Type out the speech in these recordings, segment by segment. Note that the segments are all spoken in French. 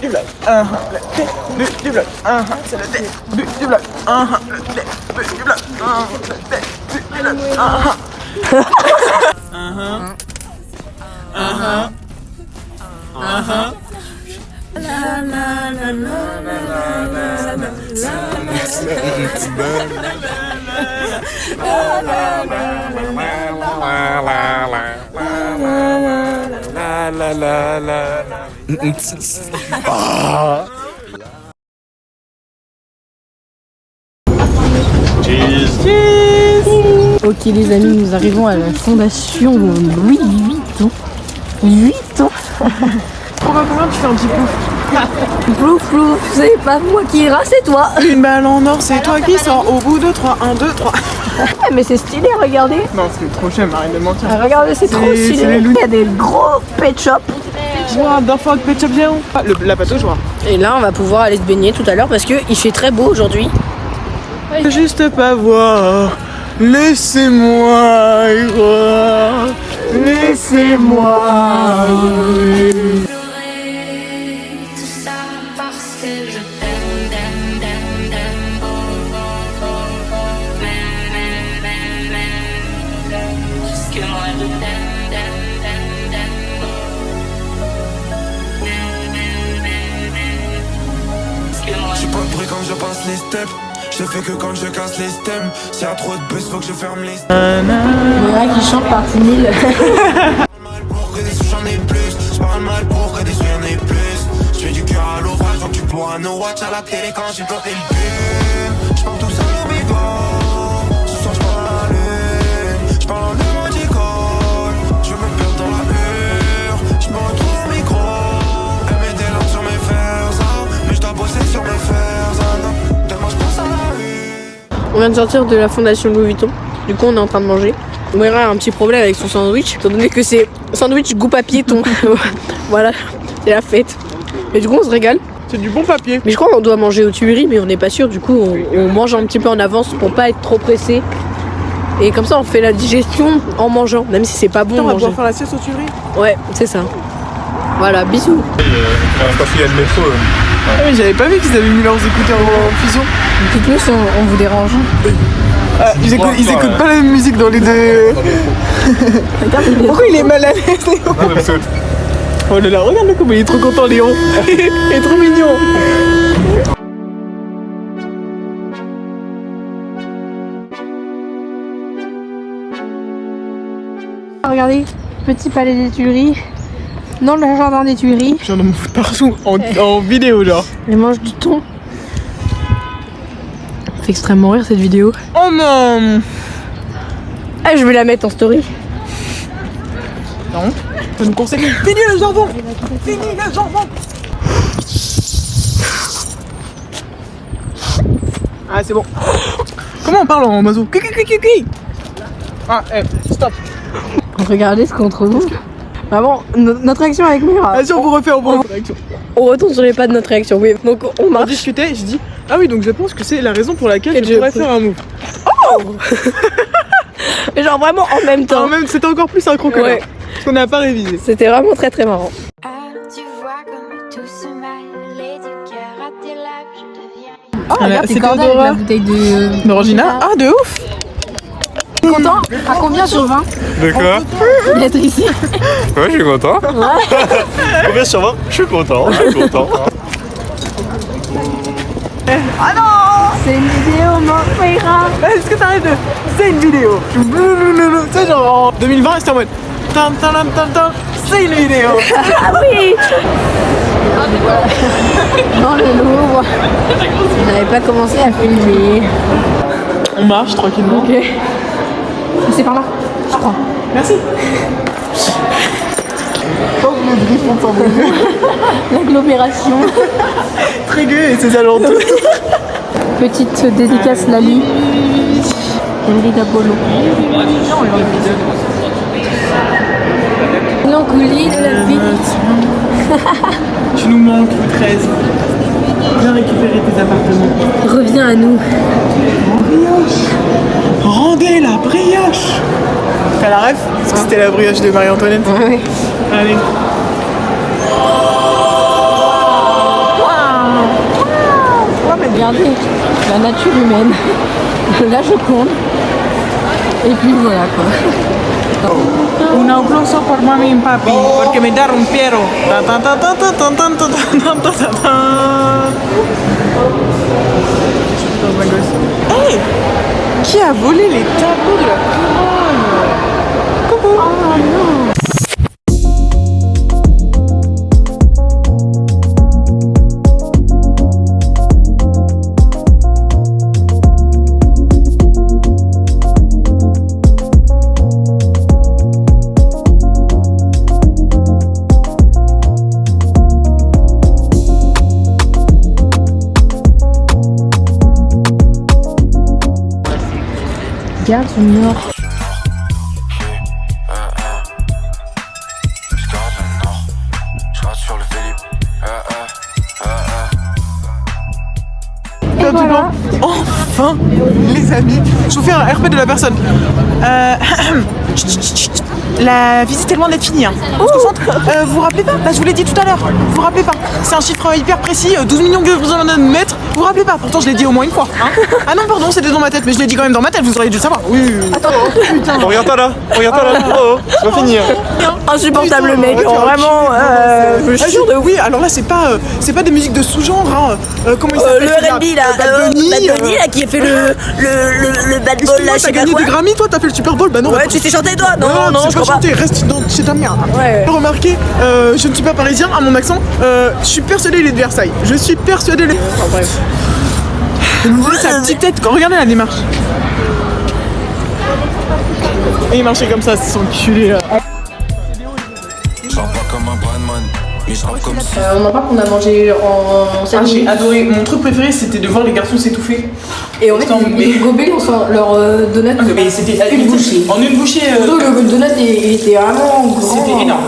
du vlog. Le début du vlog. C'est le début du vlog. Le début du vlog. Le début du vlog. Ok les amis, nous arrivons à la fondation Louis Vuitton. Vuitton. Combien tu fais un petit plouf? Plouf plouf, c'est pas moi qui ira, c'est toi. Une balle en or, c'est toi qui sors au bout de 3. 1, 2, 3. Mais c'est stylé, regardez. Non, c'est trop cher, arrête de mentir. Ah, regardez, c'est trop c'est stylé. les loups. Il y a des gros pet shops. What the fuck, Pet Shop Géant. La pâte aux joie. Et là, on va pouvoir aller se baigner tout à l'heure parce qu'il fait très beau aujourd'hui. Juste pas voir. Laissez-moi y croire. Laissez-moi. Tout ça parce que je t'aime, t'aime, t'aime, t'aime. Oh, oh, oh, oh. Même. Parce que moi je t'aime, t'aime, t'aime, t'aime. Parce que moi J'suis pas de bruit quand je passe les steps. Je fais que quand je casse les stems. S'il y a trop de buzz, faut que je ferme les stems. Il y en a qui chantent partie 1000. Mal pour que des sous j'en ai plus. J'parle mal pour que des sous y'en ait plus. J'fais du cœur à l'ouvrage donc tu pourras no watch à la télé quand j'ai bloqué le but. J'parle tout seul au bigot. Ce soir j'parle à la lune. J'parle en émoticône. J'veux me perdre dans la hure. J'me retrouve au micro. Elle met des larmes sur mes fers. Mais j'dois bosser sur mes fers. Demain j'pense à la rue. On vient de sortir de la fondation Louis Vuitton. Du coup, on est en train de manger. Moira a un petit problème avec son sandwich, étant donné que c'est sandwich goût papier thon. Voilà, c'est la fête. Et du coup, on se régale. C'est du bon papier. Mais je crois qu'on doit manger aux Tuileries, mais on n'est pas sûr. Du coup, on mange un petit peu en avance pour pas être trop pressé. Et comme ça, on fait la digestion en mangeant, même si c'est pas bon. Putain, on va manger. pouvoir faire la sieste aux Tuileries. Ouais, c'est ça. Voilà, bisous. Parce qu'il y a le métro. Ah oui, j'avais pas vu qu'ils avaient mis leurs écouteurs en fusion. Dites-nous si on vous dérange. Ils écoutent pas la même musique dans les deux. Pourquoi il est mal à l'aise, Léon? Oh là là, regarde le coup, il est trop content, Léon. Il est trop mignon. Regardez, petit palais des Tuileries. Dans le jardin des Tuileries. J'ai envie de me foutre partout en vidéo, genre. Elle mange du thon. Ça fait extrêmement rire cette vidéo. Oh non. Ah, je vais la mettre en story. Non. Ça nous conseille. Fini le jambon. Fini le jambon. Ah, c'est bon. Comment on parle en mazo? Ah, stop. Regardez ce qu'on trouve. Vraiment, notre réaction avec Mira. Vas-y, on vous refait, On retourne sur les pas de notre réaction. Oui, donc on On marche. discutait, je dis ah oui, donc je pense que c'est la raison pour laquelle Et je pourrais faire un move. Mais genre vraiment en même temps. Quand même, c'était encore plus synchro que Ouais. là. Parce qu'on n'a pas révisé. C'était vraiment très très marrant. tu vois comme tout se mêle et du cœur à tes lèvres, je deviens. Oh, regarde, c'est c'est Corda avec Théodora. la bouteille de... D'Orangina. Ah, de ouf. T'es content? À combien sur 20 De quoi? d'être ici? Ouais, je suis content. Combien sur 20? Je suis content, je suis content. C'est une vidéo, mon Mira. Est-ce que t'arrêtes de. C'est une vidéo. Tu sais, genre en 2020, c'était en mode. Tam tam tam tam tam. C'est une vidéo. Ah oui. Dans le Louvre. On n'avait pas commencé à filmer. On marche tranquillement. Ok. C'est par là, je crois. Merci. Oh, le drift, on s'en va. L'agglomération. Trégueux et ses alentours. Petite dédicace Lali. Henri d'Apollo. L'encoulis de la vie. Tu nous manques, 13. Viens récupérer tes appartements. Reviens à nous. Rendez la brioche. T'as la ref? Parce que c'était la brioche de Marie-Antoinette. Ouais. Allez. regardez la nature humaine, la Joconde, et puis voilà quoi. Un aplauso por mami y papi, porque me da rompieron. Ta, ta, ta, ta, ta, ta, ta, ta, ta, ta, ta, ta. Hey, qui a volé les tableaux de la couronne? Coucou. Oh non. Gare du Nord. Et voilà. Enfin, les amis, je vous fais un RP de la personne. La visite est loin d'être finie. Hein. On se concentre. Vous vous rappelez pas? Bah, je vous l'ai dit tout à l'heure. Vous vous rappelez pas? C'est un chiffre hyper précis, 12 millions de mètres. Vous vous rappelez pas? Pourtant, je l'ai dit au moins une fois. Hein. Ah non, pardon, c'était dans ma tête, mais je l'ai dit quand même dans ma tête. Vous auriez dû le savoir. Oui. Attends, putain. Regarde-toi là. Regarde-toi là. Oh, ça va finir. Insupportable le mec, vraiment. Je suis sûre de oui. Alors là, c'est pas des musiques de sous-genre. Hein. Comment il s'appelle? Le R&B là, Bad Bunny là qui a fait le bad ball là, je sais t'as pas gagné quoi. des Grammy, toi? T'as fait le Super Bowl? Bah non. Ouais, tu sais chanter toi? Non, je crois pas. Reste chez ta mère. Ouais. Remarquez, je ne suis pas parisien à mon accent. Je suis persuadé il est de Versailles. Je suis persuadé. Enfin bref. Sa petite tête, regardez la démarche. Et il marchait comme ça, c'est son culé là. On en parle qu'on a mangé en sandwich. J'ai adoré. Mon truc préféré c'était de voir les garçons s'étouffer. Et en fait, ils gobaient leur donut. Mais c'était une bouchée. En une bouchée. Le donut il était vraiment grand. C'était énorme.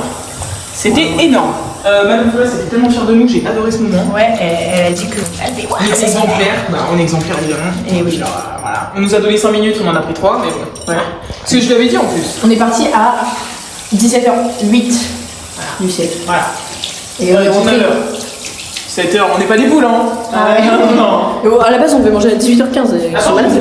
C'était énorme. Madame Fola, c'était tellement fière de nous, j'ai adoré ce moment. Ouais, elle a dit que. On est exemplaire. On est exemplaire évidemment. Et oui. Voilà. On nous a donné 5 minutes, on en a pris 3, mais bon. Voilà. Ce que je l'avais dit en plus. On est parti à 17h08 du 7. Voilà. Et on est rentré. 7h, on n'est pas des poules, hein. Ah ouais. Non. À la base, on devait manger à 18h15. Ils sont malades.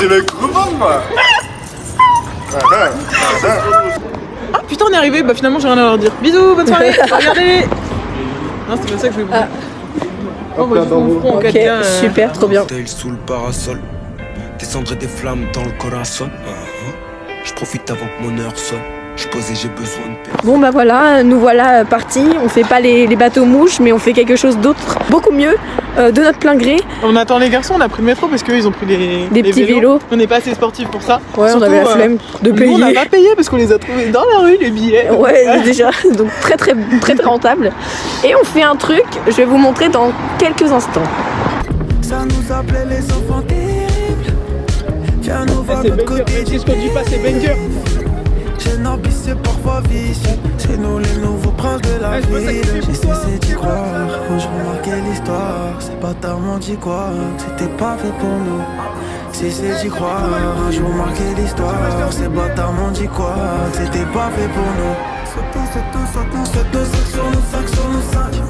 J'ai le coupon moi. Ah putain, on est arrivé, bah finalement j'ai rien à leur dire. Bisous, bonne soirée, regardez. Non, c'est pas ça que je voulais vous dire. Oh, bah, juste mon front en 4K. Super, trop bien. Sous le parasol, descendrai des flammes dans le corazon. Je profite avant que mon heure sonne. Je posais, j'ai besoin de paix. Bon bah voilà, nous voilà partis. On fait pas les bateaux mouches, mais on fait quelque chose d'autre, beaucoup mieux, de notre plein gré. On attend les garçons, on a pris le métro parce qu'ils ont pris des petits vélos. On n'est pas assez sportifs pour ça. Ouais, surtout, on avait la flemme de payer. Nous, on n'a pas payé parce qu'on les a trouvés dans la rue, les billets. Ouais, déjà, donc très rentable. Et on fait un truc, je vais vous montrer dans quelques instants. Ça nous appelait les enfants terribles. Viens nous voir notre côté du c'est banger. J'ai un ambitieux parfois vicieux. C'est nous les nouveaux princes de la ville. J'ai cessé d'y croire. Un jour marqué l'histoire. C'est pas tellement d'y croire. C'était pas fait pour nous. Cessé d'y croire. Un jour marqué l'histoire. C'est pas tellement d'y croire. C'était pas fait pour nous. Saute-nous sur nos sacs, sur nos sacs.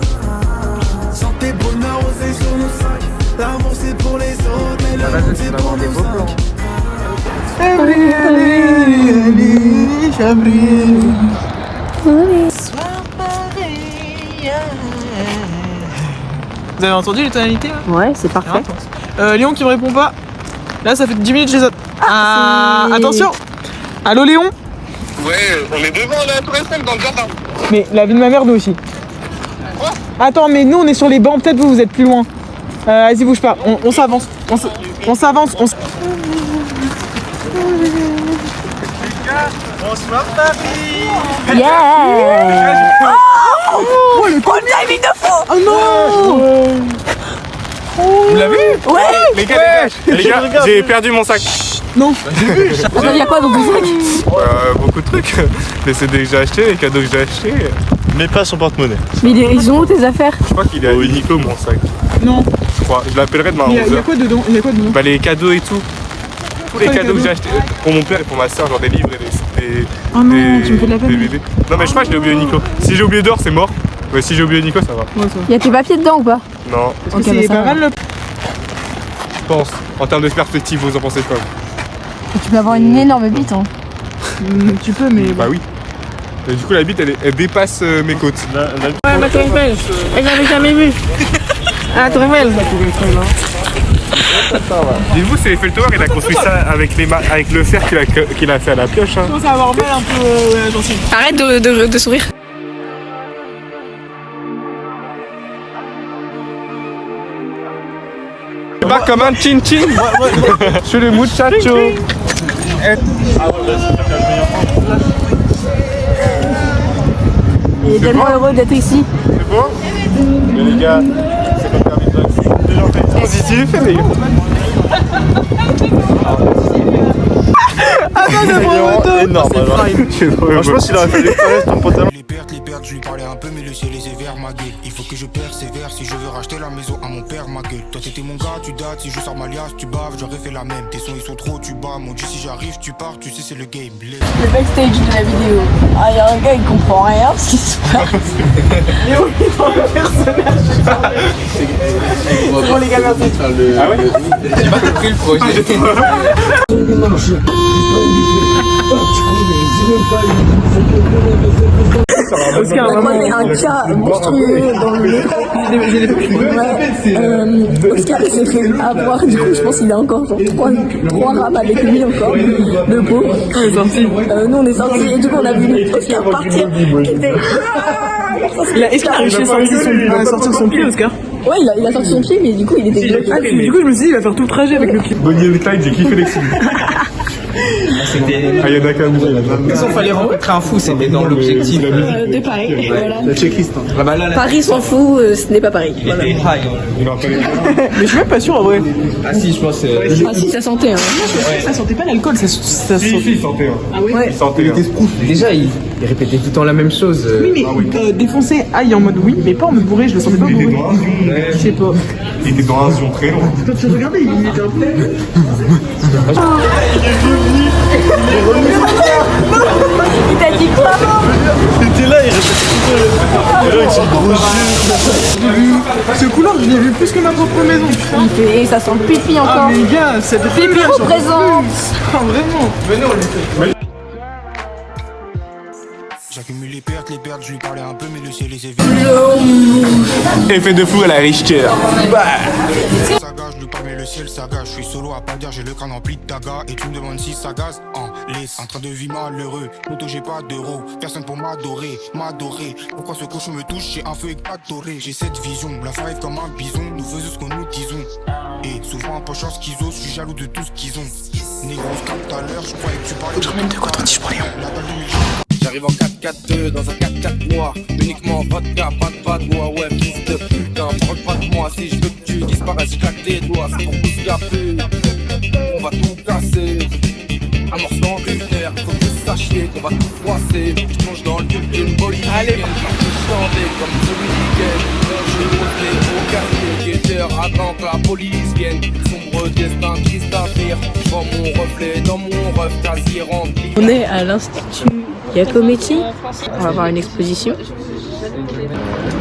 Santé, bonheur, osé sur nos sacs. L'amour c'est pour les autres, mais le monde c'est pour nous cinq. Vous avez entendu les tonalités là? Ouais, c'est parfait. Léon qui me répond pas. Là ça fait 10 minutes que je les attends. Attention. Allô Léon? Ouais, on est devant la tour Eiffel dans le jardin. Mais la vie de ma mère nous aussi. Quoi? Attends, mais nous on est sur les bancs, peut-être vous êtes plus loin. Vas-y bouge pas, on s'avance. On s'avance. Bonsoir papy. Yeah. Oh le timing de fou. Oh non. Vous l'avez vu? Ouais. Les gars, j'ai perdu mon sac. Non. Il y a quoi dans ton sac? Beaucoup de trucs. Les CD que j'ai achetés, les cadeaux que j'ai achetés. Mais pas son porte-monnaie. Mais ils ont où tes affaires? Je crois qu'il est à Nico mon sac. Non. Je crois. Je l'appellerai demain à 11h. Il y a quoi dedans? Bah les cadeaux et tout. Tous les cadeaux que j'ai achetés pour mon père et pour ma soeur, genre des livres et Oh non, tu me fais de la peine. des bébés. Non mais je crois que je l'ai oublié Nico. Si j'ai oublié dehors c'est mort. Mais si j'ai oublié Nico ça va. Y'a tes papiers dedans ou pas? Non, Parce que c'est pas mal le... je pense. En termes de perspective, vous en pensez quoi? Tu peux avoir une énorme bite, hein. Tu peux, mais... Bah oui. Et du coup la bite elle dépasse mes côtes. Ouais, ma tour Eiffel. Elle l'avait jamais vue. Ah, la tour Eiffel. Dites-vous, c'est Eiffel-Tower, il a construit ça avec le fer qu'il a fait à la pioche. Hein. Je commence à avoir mal un peu gentil. Arrête de sourire. Pas comme un chin-chin. Je suis le muchacho. Il est tellement heureux d'être ici. C'est bon? Mais les gars, c'est comme permis de vaccin. Déjà fait positif, les gars. Énorme, je pense qu'il aurait fallu connaître ton pantalon. Les pertes, je lui parlais un peu, mais le ciel est sévère, ma gueule. Il faut que je persévère si je veux racheter la maison à mon père, ma gueule. Toi, t'étais mon gars, tu dates. Si je sors ma liasse, tu baves, j'aurais fait la même. Tes sons, ils sont trop, tu bats. Mon dieu, si j'arrive, tu pars, tu sais, c'est le game. Le backstage de la vidéo. Ah, y'a un gars, il comprend rien ce qui se passe. Et oui, dans le personnage. C'est bon les gars, merci. Ah ouais? J'ai pas compris le projet. Oscar, vraiment, il y a un cas monstrueux dans le nez. Oscar, il s'est fait avoir. Du coup, je pense qu'il a encore genre 3 rames avec lui encore. Le pauvre. On est sortis. Nous, on est sortis et du coup, on a vu Oscar partir. Est-ce qu'il a réussi à sortir son pied, Oscar? Ouais, il a sorti son pied, mais du coup, il était bloqué. Ah, du coup, je me suis dit, il va faire tout le trajet avec le pied. Bonnie and Clyde, j'ai kiffé l'exil. Ah, il y en a qu'à bouger là. Il fallait rencontrer un fou, c'était dans l'objectif. De Paris, voilà. La checklist. Paris s'en fout, ce n'est pas Paris. Voilà. Mais je suis même pas sûr en vrai. Ah si, je pense. Ah si, ça sentait. Hein. Ça sentait pas l'alcool, ça sentait. Si, il sentait. Ah ouais? Il sentait. Déjà, il répétait tout le temps la même chose. Oui, mais défoncer aïe en mode oui, mais pas en mode bourré, je le sentais pas Il était bourré. dans un zion. Je sais pas. Il était dans un zion très long. Quand tu regardais, il était un peu. Il t'a dit quoi? Il était là, il répétait tout le Ce couloir, je l'ai vu plus que ma propre maison. Et ça sent le pipi Ah, encore. mais gars, cette Pipi femme-là, j'en peux représente. plus. Ah, vraiment. J'accumule les pertes, je lui parlais un peu, mais le ciel est sévère. Effet de fou à la richter. Saga, je lui parle, mais le ciel saga. Je suis solo à pas dire, j'ai le crâne rempli de dagas. Et tu me demandes si ça gaze en laisse. En train de vivre malheureux, moto j'ai pas d'euros. Personne pour m'adorer. Pourquoi ce cochon me touche, j'ai un feu adoré. J'ai cette vision, la fin arrive comme un bison. Nous faisons ce qu'on nous disons. Et souvent un poche en schizo, je suis jaloux de tout ce qu'ils ont. Négro, tout à l'heure, je croyais que tu parlais. Faut que je ramène de quoi ton pour Léon. J'arrive en 4-4-2 dans un 4-4 noir. Uniquement vodka, pas de bois. Ouais, fils de putain, parle pas de moi. Si je veux que tu disparaisses, je claque tes doigts. C'est ton pouce café, on va tout casser. Un morceau en lunaire, faut que vous sachiez qu'on va tout froisser. Je plonge dans le cul d'une bolivienne. Allez, chanter comme ce week-end. Je monte au quartier, guetteur, attends que la police vienne. Sombre destin, triste avenir. Je vois mon reflet dans mon ref quasi rempli. On est à l'Institut Giacometti. On va voir une exposition.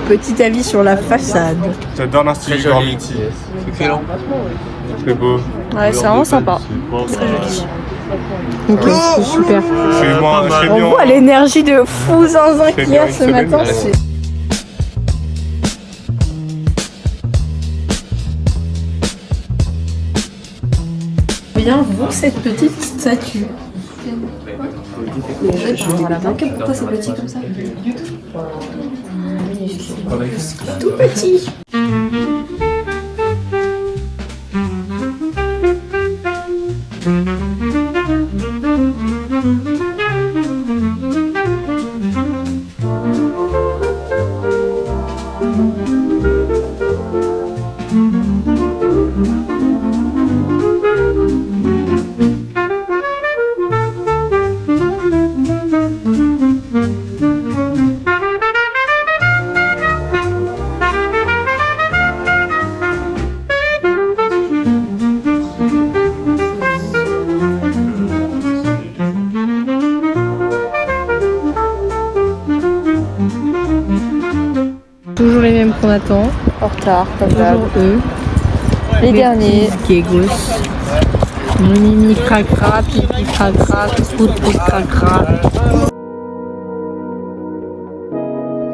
Petit avis sur la façade. J'adore l'Institut Giacometti. Excellent. C'est beau. Ouais, c'est vraiment sympa. Très joli. Ok, c'est super. On voit l'énergie de fou zinzin qu'il y a ce matin. Bien voir cette petite statue. Pourquoi c'est petit comme ça? Tout petit. Toujours les mêmes qu'on attend. En retard, comme d'hab. Toujours eux. Les derniers. Giggles. Mimi cracra, pipi cracra, tout cracra.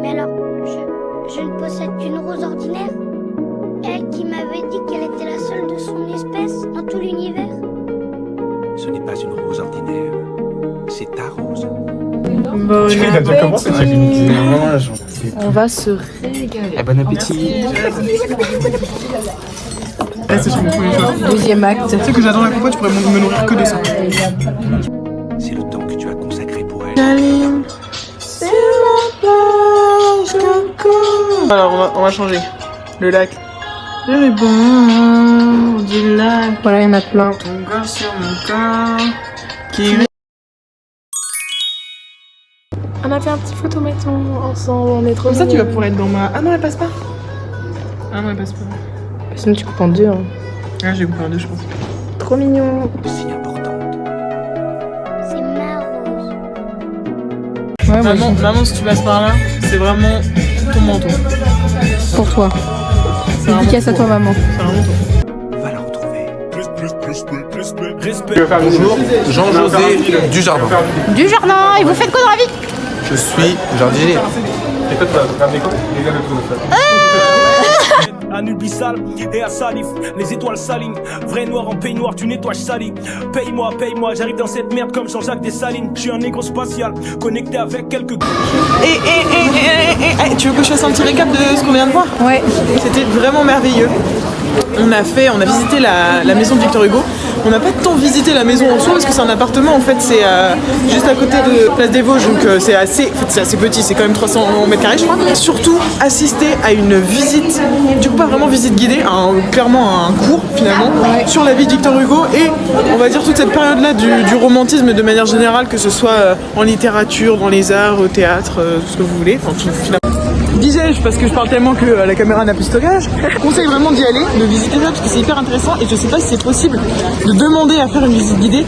Mais alors, je ne possède qu'une rose ordinaire. Elle qui m'avait dit qu'elle était la seule de son espèce dans tout l'univers. Ce n'est pas une rose ordinaire, c'est ta rose. Bon On va se régaler. Bon appétit. C'est sur mon premier choix. Deuxième acte. Tu sais que j'adore la compote, je pourrais me nourrir que de ça. C'est le temps que tu as consacré pour elle. Alors on va changer. Le lac. Le bon du lac. Voilà, il y en a plein. Ton corps sur mon corps. Qui... On a fait un petit photomaton ensemble, on est trop Comme ça tu vas mignons. pouvoir être dans ma... Ah non elle passe pas. Ah non elle passe pas. Sinon tu coupes en deux. Hein. Ah j'ai coupé en deux je pense. Trop mignon. Si importante. C'est ma rose. Ouais, moi, Maman si tu passes par là, c'est vraiment ton manteau. pour toi. Dédicace à toi, maman. C'est vraiment ton. Va la retrouver. Bonjour, Jean-José Dujardin. Du jardin, et vous faites quoi dans la vie? Je suis jardinier. Un ubissal et à Salif, les étoiles s'alignent. Vrai noir en peignoir, tu nettoies sali. Paye-moi, j'arrive dans cette merde comme Jean-Jacques Dessalines. Je suis un négro spatial, connecté avec quelques... Tu veux que je fasse un petit récap de ce qu'on vient de voir? Ouais. C'était vraiment merveilleux. On a visité la maison de Victor Hugo. On n'a pas tant visité la maison en soi parce que c'est un appartement en fait, c'est juste à côté de Place des Vosges, donc c'est assez petit, c'est quand même 300 mètres carrés je crois. Surtout assister à une visite, du coup pas vraiment visite guidée, clairement un cours finalement sur la vie de Victor Hugo et on va dire toute cette période là du romantisme de manière générale, que ce soit en littérature, dans les arts, au théâtre, tout ce que vous voulez, enfin tout finalement. Disais-je, parce que je parle tellement que la caméra n'a plus de stockage, je conseille vraiment d'y aller, de visiter ça parce que c'est hyper intéressant et je sais pas si c'est possible de demander à faire une visite guidée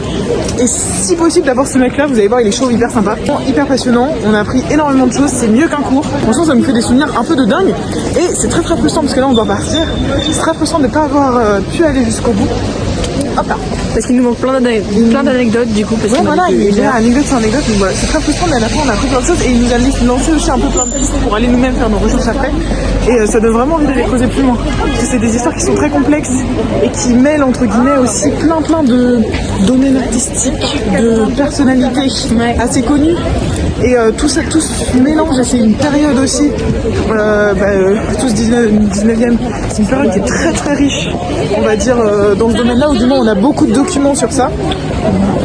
et si possible d'avoir ce mec là, vous allez voir il est chaud, hyper sympa, hyper passionnant, on a appris énormément de choses, c'est mieux qu'un cours, franchement ça me fait des souvenirs un peu de dingue et c'est très frustrant parce que là on doit partir, c'est très frustrant de ne pas avoir pu aller jusqu'au bout. Hop là. Parce qu'il nous manque plein d'anecdotes du coup. Parce ouais, voilà, il y a anecdote sur anecdote, donc voilà, c'est très frustrant, mais à la fin on a appris plein de choses et il nous a lancé aussi un peu plein de pistes pour aller nous-mêmes faire nos recherches après. Et ça donne vraiment envie d'aller creuser plus loin. Parce que c'est des histoires qui sont très complexes et qui mêlent entre guillemets aussi plein de domaines artistiques, de personnalités assez connues. Et tout ce mélange, et c'est une période aussi, tout ce 19e, c'est une période qui est très riche, on va dire, dans ce domaine-là, où du moins on a beaucoup de documents sur ça.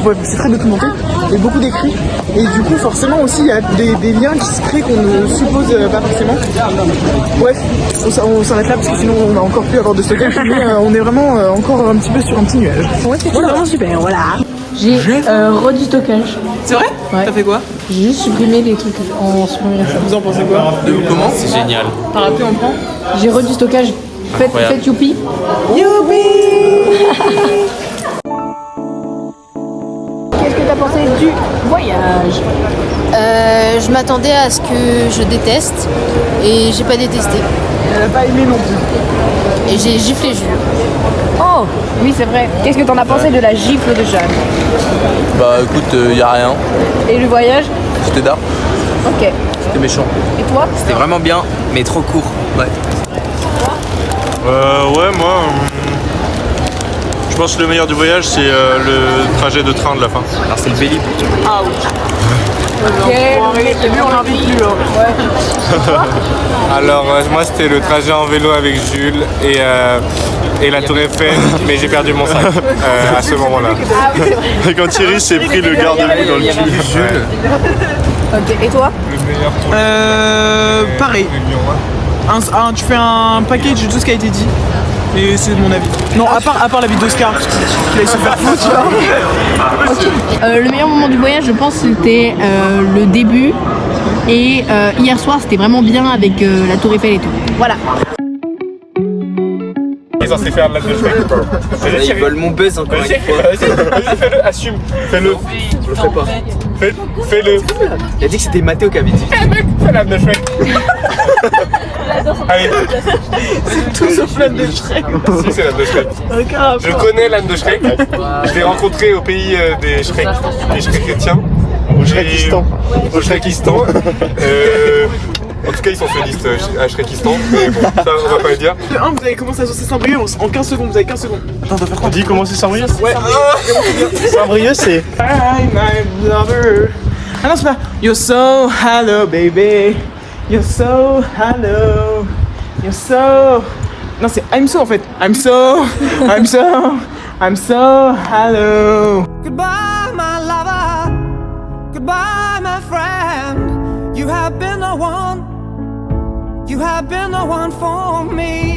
Ouais, c'est très documenté, et beaucoup d'écrits. Et du coup, forcément aussi, il y a des liens qui se créent qu'on ne suppose pas forcément. Bref, on s'arrête là parce que sinon on va encore plus avoir de stockage, mais on est vraiment encore un petit peu sur un petit nuage. Ouais, c'est vraiment super, voilà. J'ai redit stockage. C'est vrai? Ouais. T'as fait quoi? J'ai juste supprimé des trucs en supprimant ça. Vous en pensez quoi? Comment? C'est génial. Par après on prend? J'ai redit stockage. Faites youpi. Youpi. Qu'est-ce que t'as pensé du voyage? Je m'attendais à ce que je déteste et j'ai pas détesté. Elle a pas aimé non plus. Et j'ai giflé Jules. Oh, oui c'est vrai. Qu'est-ce que t'en as pensé de la gifle de Jeanne? Bah écoute, y a rien. Et le voyage? C'était d'art. Ok. C'était méchant. Et toi? C'était vraiment bien, mais trop court. Ouais. Ouais, moi, je pense que le meilleur du voyage, c'est le trajet de train de la fin. Alors c'est le Bélip. Ah oui. Ok. C'est mieux, on l'invite plus. Alors, moi, c'était le trajet en vélo avec Jules et la Tour Eiffel, mais j'ai perdu mon sac à ce moment-là. Ah oui, c'est vrai. Et quand Thierry s'est pris le garde-boue dans le cul. Jules. Ok, et toi? Pareil. Tu fais un package de tout ce qui a été dit. Et c'est mon avis. Non, à part la vie d'Oscar, parce qu'il allait se faire foutre, tu vois. Okay. Le meilleur moment du voyage, je pense, c'était le début. Et hier soir, c'était vraiment bien avec la Tour Eiffel et tout. Voilà. Ils sont censés faire de la défense. Ils veulent mon buzz encore une fois. Vas-y, fais-le, assume. Fais-le. Je le ferai pas. Fais-le. Il a dit que c'était Mathéo qui avait dit. Fais la défense. Allez. C'est tout sauf l'âne de Shrek. Si, c'est l'âne de Shrek. Regarde. Je connais l'âne de Shrek. Je l'ai rencontré au pays des Shrek chrétiens. Au Shrekistan. Au Shrekistan. En tout cas, ils sont sionistes à Shrekistan. Mais bon, ça, on va pas le dire. De 1, vous avez commencé à saucer Saint-Brieuc en 15 secondes. Vous avez 15 secondes. Attends, on va faire quoi? On dit comment c'est Saint-Brieuc? Ouais. Saint-Brieuc, c'est. Hi, my lover. Ah non, c'est pas. You're so hello, baby. You're so hello. You're so. Non, c'est I'm so en fait. I'm so hello. Goodbye, my lover. Goodbye, my friend. You have been the one. You have been the one for me.